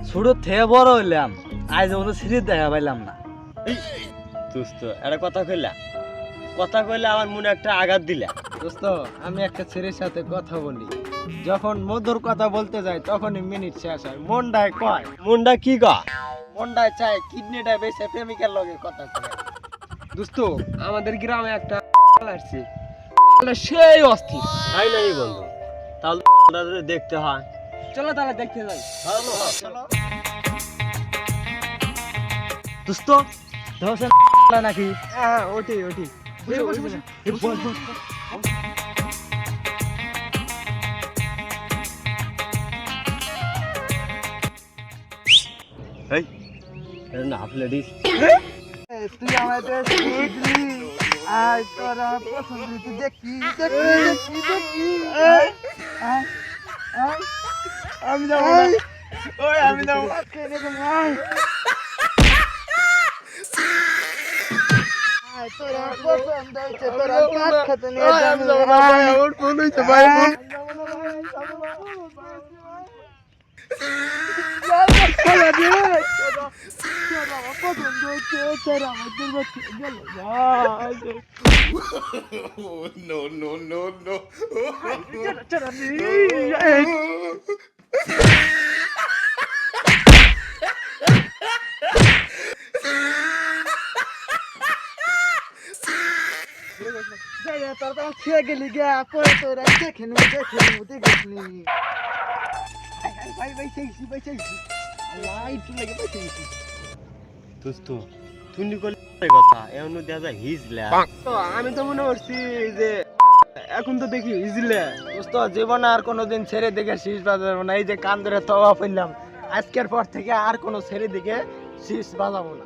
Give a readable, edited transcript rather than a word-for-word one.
ছোট থেকে বড় হইলাম, আজ মতো সিরিজ দেখা পাইলাম না। দোস্ত একটা কথা কইলে আমার মনে একটা আঘাত দিলা। দোস্ত আমি একটা ছেলের সাথে কথা বলি, যখন মধুর কথা বলতে যাই তখনই মিনিট শেষ হয়। মনটায় কয়, মনটা কি কয়? মনটায় চায় কিডনিটা বেঁচে প্রেমিকার লগে কথা কয়। দোস্ত আমাদের গ্রামে একটা আসছে, সেই অস্থির। তাই নাই বন্ধু, তাহলে ওদের দেখতে হয়। চলো তাহলে দেখতে যাই। চলো দোস্ত ধরছেন নাকি? হ্যাঁ ওটি ওটি এই এটা না লেডিস। তুই আমাদের শিখলি, আয় তোরা পছন্দ তুই দেখি আমি যাবো না। ওই আমি যাবো না। তোরা পছন্দ হয়েছে, তোরা কাজ খেতে নিয়ে যাবো না। আমার ফোন হয়েছে ভাই, no. খেয়ে গেলি গা পরে তোরা দেখে নি দোস্ত তুই করলে কথা এমন দেখা যায় হিজলা। আমি তো মনে করছি যে এখন তো দেখি ইজিলে। দোস্ত জীবনে আর কোনোদিন ছেড়ে দিকে শীষ বাজাবো না। এই যে কান ধরে তওয়া ফেললাম, আজকের পর থেকে আর কোনো ছেড়ে দিকে শীষ বাজাবো না।